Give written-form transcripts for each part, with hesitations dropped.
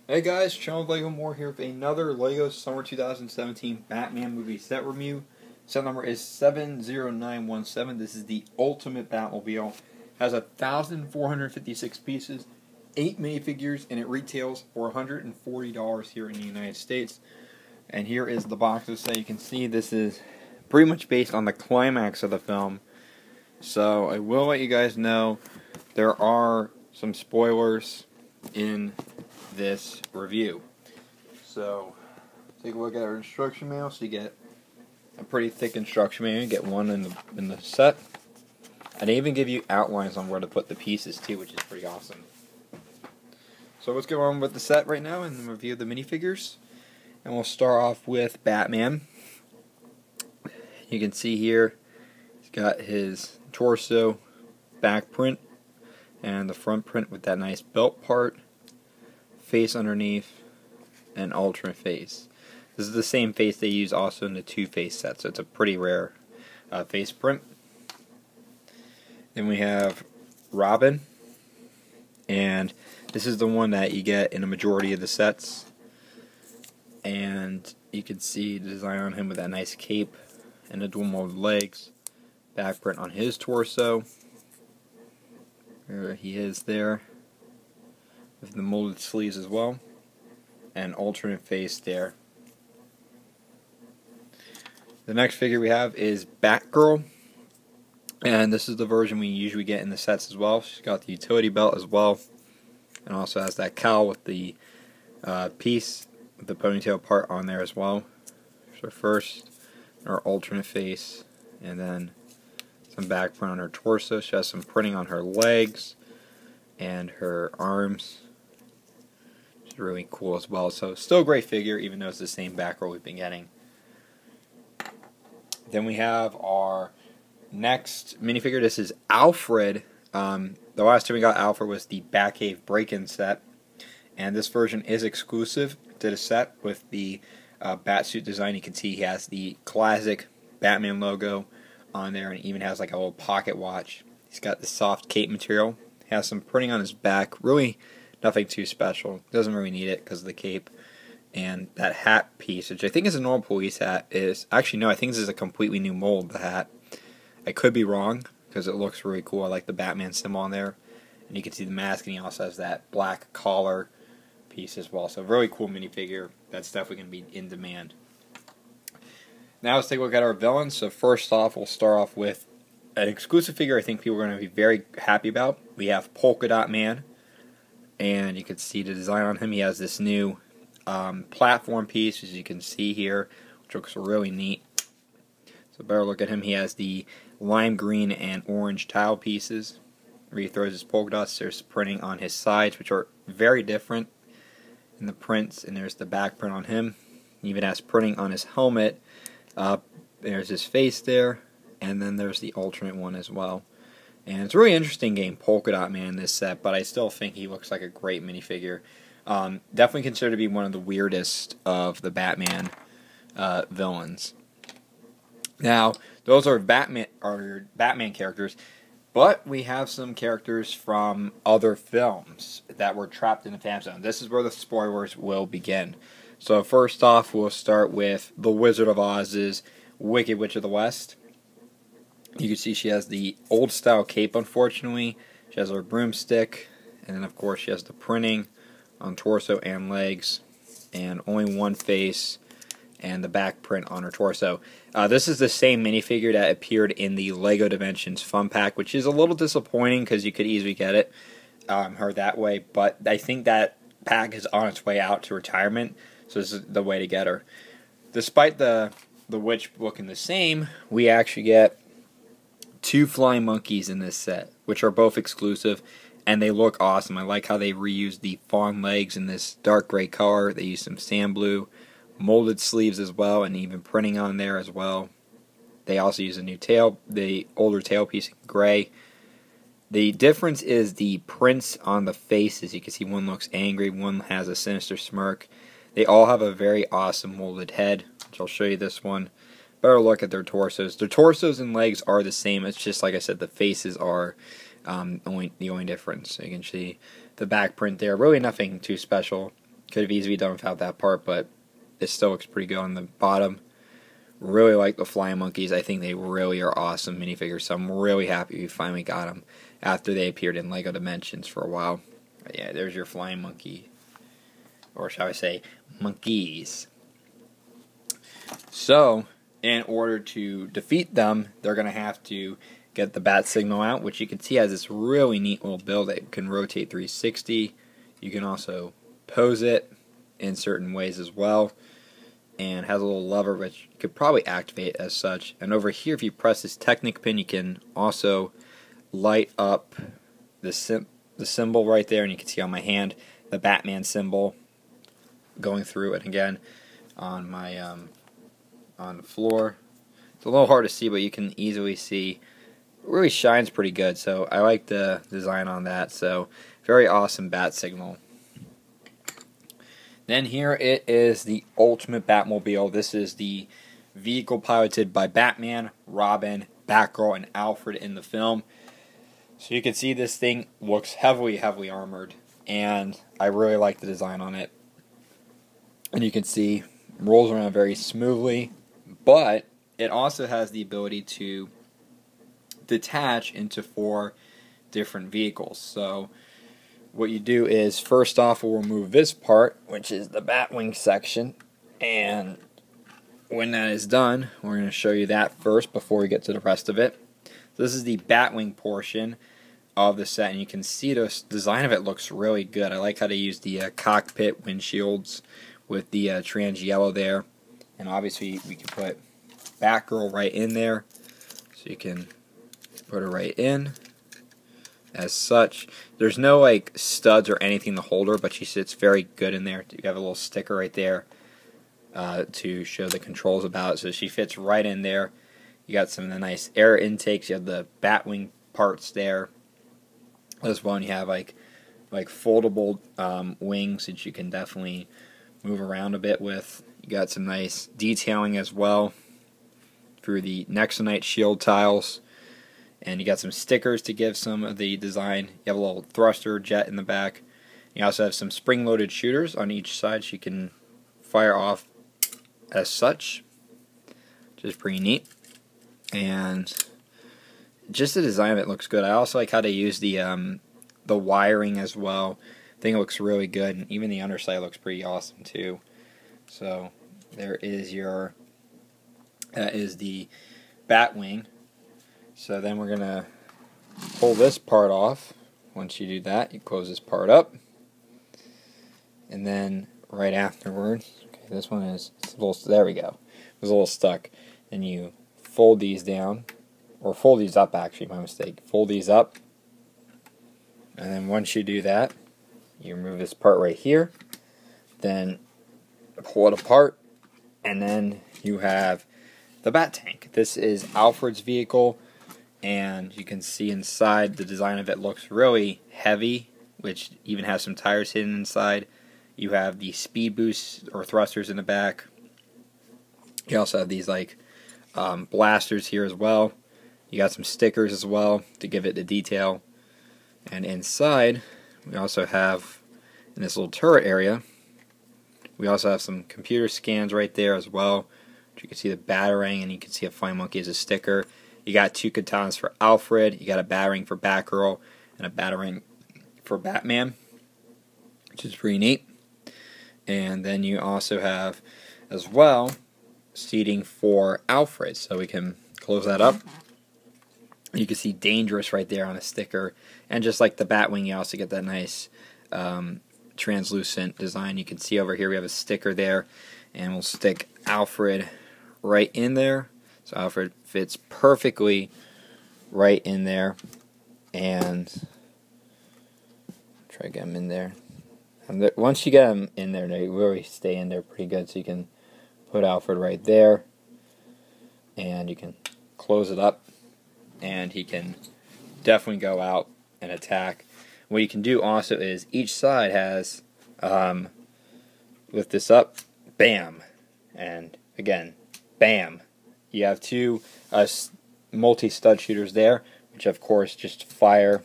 Hey guys, Sean with Lego More here with another LEGO Summer 2017 Batman movie set review. Set number is 70917. This is the ultimate Batmobile. Has 1,456 pieces, 8 minifigures, and it retails for $140 here in the United States. And here is the box to say. You can see this is pretty much based on the climax of the film. So I will let you guys know there are some spoilers in this review. So take a look at our instruction manual. So you get a pretty thick instruction manual. You get one in the set, and they even give you outlines on where to put the pieces too, which is pretty awesome. So let's go on with the set right now and review the minifigures. And we'll start off with Batman. You can see here he's got his torso back print and the front print with that nice belt part, face underneath, and alternate face. This is the same face they use also in the Two-Face set, so it's a pretty rare face print. Then we have Robin, and this is the one that you get in a majority of the sets. And you can see the design on him with that nice cape and the dual molded legs, back print on his torso. There he is there, with the molded sleeves as well, and alternate face there. The next figure we have is Batgirl, and this is the version we usually get in the sets as well. She's got the utility belt as well, and also has that cowl with the piece with the ponytail part on there as well. So first, our alternate face, and then some back print on her torso. She has some printing on her legs and her arms. It's really cool as well. So still a great figure, even though it's the same back row we've been getting. Then we have our next minifigure. This is Alfred. The last time we got Alfred was the Batcave break-in set, and this version is exclusive to the set with the Batsuit design. You can see he has the classic Batman logo on there, and even has like a little pocket watch. He's got the soft cape material. He has some printing on his back. Really nothing too special. Doesn't really need it because of the cape. And that hat piece, which I think is a normal police hat, is actually no. I think this is a completely new mold. The hat. I could be wrong because it looks really cool. I like the Batman symbol on there, and you can see the mask, and he also has that black collar piece as well. So really cool minifigure. That's definitely going to be in demand. Now let's take a look at our villains. So first off, we'll start off with an exclusive figure I think people are going to be very happy about. We have Polka Dot Man, and you can see the design on him. He has this new platform piece, as you can see here, which looks really neat. So better look at him. He has the lime green and orange tile pieces where he throws his polka dots. There's printing on his sides, which are very different in the prints, and there's the back print on him. He even has printing on his helmet. There's his face there, and then there's the alternate one as well. And it's a really interesting game, Polka Dot Man, in this set, but I still think he looks like a great minifigure. Definitely considered to be one of the weirdest of the Batman villains. Now, those are Batman characters, but we have some characters from other films that were trapped in the Phantom Zone. This is where the spoilers will begin. So first off, we'll start with The Wizard of Oz's Wicked Witch of the West. You can see she has the old style cape, unfortunately. She has her broomstick, and then of course she has the printing on torso and legs, and only one face, and the back print on her torso. This is the same minifigure that appeared in the LEGO Dimensions Fun Pack, which is a little disappointing because you could easily get it her that way, but I think that pack is on its way out to retirement, so this is the way to get her. Despite the witch looking the same, we actually get two flying monkeys in this set, which are both exclusive, and they look awesome. I like how they reused the fawn legs in this dark gray color. They used some sand blue, molded sleeves as well, and even printing on there as well. They also use a new tail, the older tail piece in gray. The difference is the prints on the faces. You can see one looks angry, one has a sinister smirk. They all have a very awesome molded head, which I'll show you this one. Better look at their torsos. Their torsos and legs are the same. It's just, like I said, the faces are the only difference. So you can see the back print there. Really nothing too special. Could have easily done without that part, but it still looks pretty good on the bottom. Really like the flying monkeys. I think they really are awesome minifigures, so I'm really happy we finally got them after they appeared in LEGO Dimensions for a while. But yeah, there's your flying monkey. Or shall I say, monkeys. So, in order to defeat them, they're going to have to get the bat signal out, which you can see has this really neat little build that can rotate 360. You can also pose it in certain ways as well, and has a little lever which you could probably activate as such. And over here, if you press this Technic pin, you can also light up the symbol right there, and you can see on my hand the Batman symbol going through it. Again, on my on the floor, it's a little hard to see, but you can easily see. It really shines pretty good, so I like the design on that. So very awesome bat signal. Then here it is, the ultimate Batmobile. This is the vehicle piloted by Batman, Robin, Batgirl, and Alfred in the film. So you can see this thing looks heavily armored, and I really like the design on it. And you can see it rolls around very smoothly, but it also has the ability to detach into 4 different vehicles. So what you do is, first off, we'll remove this part, which is the Batwing section, and when that is done, we're going to show you that first before we get to the rest of it. So this is the Batwing portion of the set, and you can see the design of it looks really good. I like how they use the cockpit windshields with the trans yellow there, and obviously we can put Batgirl right in there, so you can put her right in as such. There's no like studs or anything to hold her, but she sits very good in there. You have a little sticker right there to show the controls about it, so she fits right in there. You got some of the nice air intakes. You have the Batwing parts there as well, and you have like foldable wings that you can definitely move around a bit with. You got some nice detailing as well through the Nexonite shield tiles. And you got some stickers to give some of the design. You have a little thruster jet in the back. You also have some spring-loaded shooters on each side, so you can fire off as such, which is pretty neat. And just the design of it looks good. I also like how they use the wiring as well. I think it looks really good, and even the underside looks pretty awesome too. So there is that is the Batwing. So then we're going to pull this part off. Once you do that, you close this part up. And then right afterwards, okay, this one is a little, there we go. It was a little stuck. And you fold these down, or fold these up actually, my mistake. Fold these up. And then once you do that, you remove this part right here. Then pull it apart. And then you have the Bat Tank. This is Alfred's vehicle. And you can see inside the design of it looks really heavy, which even has some tires hidden inside. You have the speed boosts or thrusters in the back. You also have these like blasters here as well. You got some stickers as well to give it the detail. And inside, we also have, in this little turret area, we also have some computer scans right there as well. You can see the Batarang, and you can see a Flying Monkey as a sticker. You got 2 katanas for Alfred, you got a Batarang for Batgirl, and a Batarang for Batman, which is pretty neat. And then you also have, as well, seating for Alfred. So we can close that up. You can see Dangerous right there on a sticker. And just like the Batwing, you also get that nice translucent design. You can see over here we have a sticker there, and we'll stick Alfred right in there. So Alfred fits perfectly right in there, and try to get him in there. And once you get them in there, they really stay in there pretty good. So you can put Alfred right there, and you can close it up, and he can definitely go out and attack. What you can do also is each side has, lift this up, bam, and again, bam. You have 2 multi-stud shooters there, which of course just fire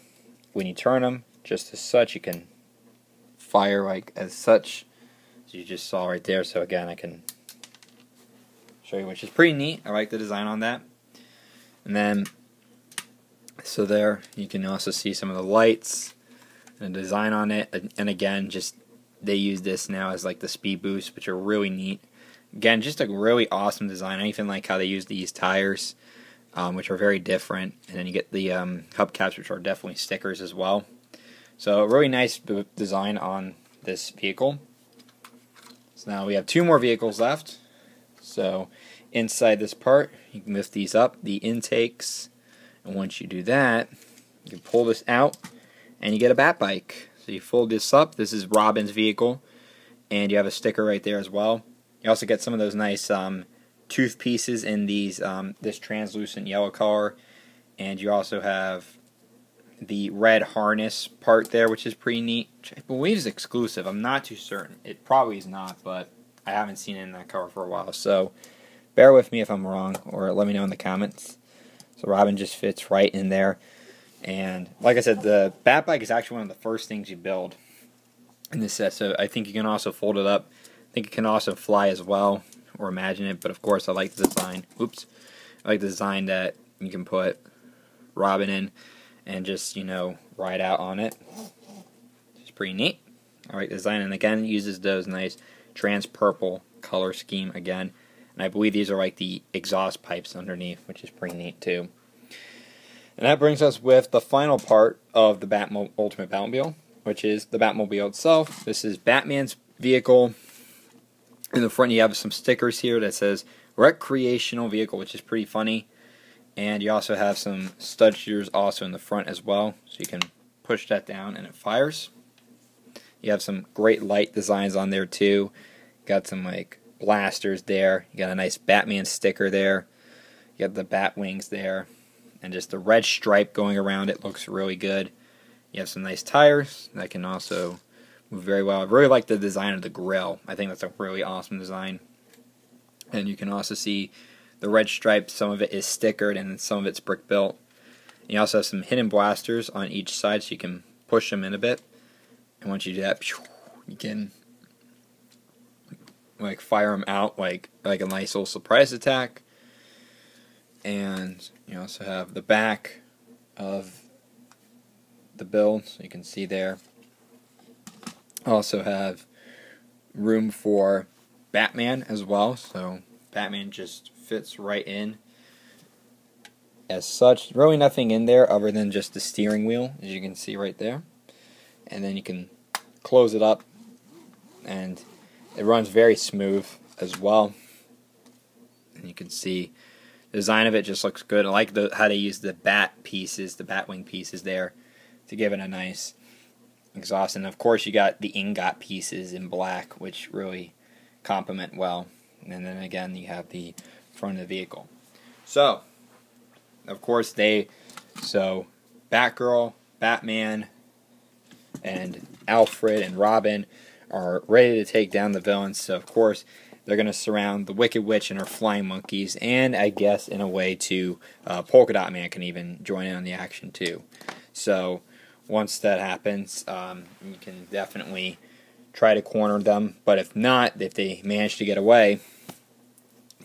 when you turn them, just as such. You can fire like as such as you just saw right there. So again, I can show you, which is pretty neat. I like the design on that. And then, so there, you can also see some of the lights and the design on it. And again, just they use this now as like the speed boost, which are really neat. Again, just a really awesome design. I even like how they use these tires, which are very different. And then you get the hubcaps, which are definitely stickers as well. So a really nice design on this vehicle. So now we have 2 more vehicles left. So inside this part, you can lift these up, the intakes, and once you do that, you can pull this out, and you get a bat bike. So you fold this up. This is Robin's vehicle, and you have a sticker right there as well. You also get some of those nice tooth pieces in these this translucent yellow color, and you also have the red harness part there, which is pretty neat, which I believe is exclusive. I'm not too certain. It probably is not, but I haven't seen it in that color for a while, so bear with me if I'm wrong, or let me know in the comments. So Robin just fits right in there. And like I said, the bat bike is actually one of the first things you build in this set, so I think you can also fold it up. I think it can also fly as well, or imagine it, but of course I like the design. Oops. I like the design that you can put Robin in and just, you know, ride out on it. It's pretty neat. I like the design, and again, it uses those nice trans purple color scheme again. And I believe these are like the exhaust pipes underneath, which is pretty neat too. And that brings us with the final part of the Ultimate Batmobile, which is the Batmobile itself. This is Batman's vehicle. In the front you have some stickers here that says recreational vehicle, which is pretty funny. And you also have some stud shooters also in the front as well, so you can push that down and it fires. You have some great light designs on there too. Got some like blasters there. You got a nice Batman sticker there. You got the bat wings there, and just the red stripe going around it looks really good. You have some nice tires that can also move very well. I really like the design of the grille. I think that's a really awesome design. And you can also see the red stripe, some of it is stickered and some of it's brick built. And you also have some hidden blasters on each side, so you can push them in a bit. And once you do that, you can like fire them out like a nice little surprise attack. And you also have the back of the build, so you can see there. Also have room for Batman as well, so Batman just fits right in as such. Really nothing in there other than just the steering wheel, as you can see right there. And then you can close it up, and it runs very smooth as well. And you can see the design of it just looks good. I like how they use the bat pieces, the Batwing pieces there, to give it a nice exhaust. And of course you got the ingot pieces in black, which really complement well. And then again you have the front of the vehicle. So of course Batgirl, Batman, and Alfred and Robin are ready to take down the villains. So of course they're going to surround the Wicked Witch and her flying monkeys, and I guess in a way too, Polka Dot Man can even join in on the action too. So once that happens, you can definitely try to corner them, but if not, if they manage to get away,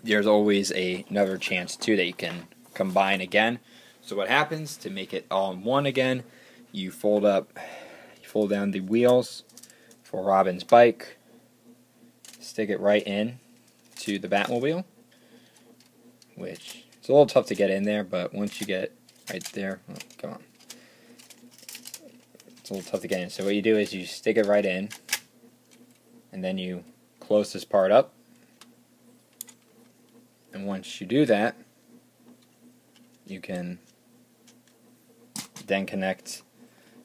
there's always another chance too that you can combine again. So what happens to make it all in one again, you fold down the wheels for Robin's bike, stick it right in to the Batmobile, which it's a little tough to get in there, but once you get right there, oh, come on, it's a little tough to get in. So what you do is you stick it right in, and then you close this part up, and once you do that, you can then connect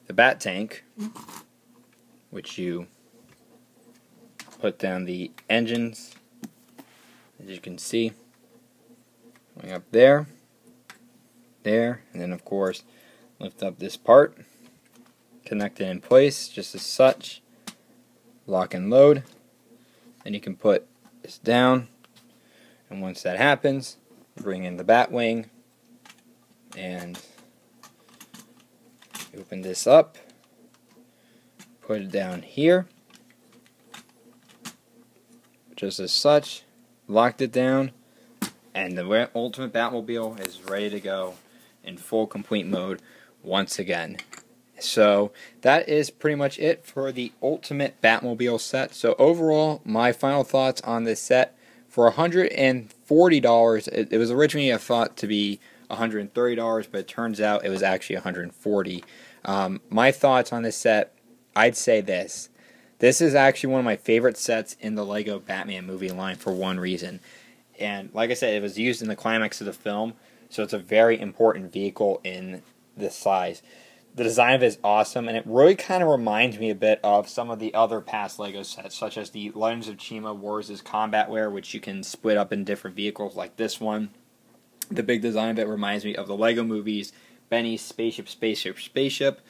the bat tank, which you put down the engines, as you can see, going up there, and then of course lift up this part, connect it in place just as such, lock and load, then you can put this down, and once that happens, bring in the Batwing, and open this up, put it down here, just as such, locked it down, and the Ultimate Batmobile is ready to go in full complete mode once again. So that is pretty much it for the Ultimate Batmobile set. So overall, my final thoughts on this set, for $140, it was originally thought to be $130, but it turns out it was actually $140. My thoughts on this set, I'd say this. This is actually one of my favorite sets in the Lego Batman movie line for one reason. And like I said, it was used in the climax of the film, so it's a very important vehicle in this size. The design of it is awesome, and it really kind of reminds me a bit of some of the other past LEGO sets, such as the Legends of Chima Wars' Combat Wear, which you can split up in different vehicles like this one. The big design of it reminds me of the LEGO movies, Benny's Spaceship,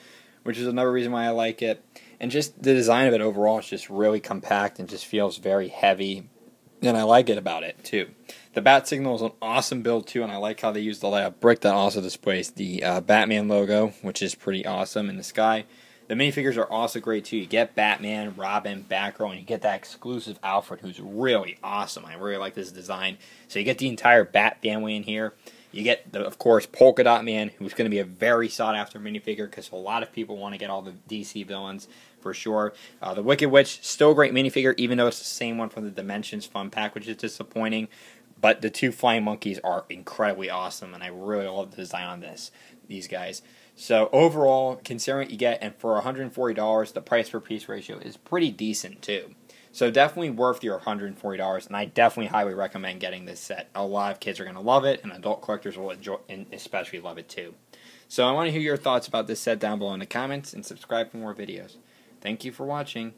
which is another reason why I like it. And just the design of it overall is just really compact and just feels very heavy, and I like it about it, too. The Bat Signal is an awesome build, too, and I like how they use the layout brick that also displays the Batman logo, which is pretty awesome in the sky. The minifigures are also great, too. You get Batman, Robin, Batgirl, and you get that exclusive Alfred, who's really awesome. I really like this design. So you get the entire Bat family in here. You get, of course, Polka Dot Man, who's going to be a very sought-after minifigure because a lot of people want to get all the DC villains, for sure. The Wicked Witch, still a great minifigure, even though it's the same one from the Dimensions Fun Pack, which is disappointing. But the two flying monkeys are incredibly awesome, and I really love the design on these guys. So overall, considering what you get, and for $140, the price per piece ratio is pretty decent too. So definitely worth your $140, and I definitely highly recommend getting this set. A lot of kids are going to love it, and adult collectors will enjoy, and especially love it too. So I want to hear your thoughts about this set down below in the comments, and subscribe for more videos. Thank you for watching.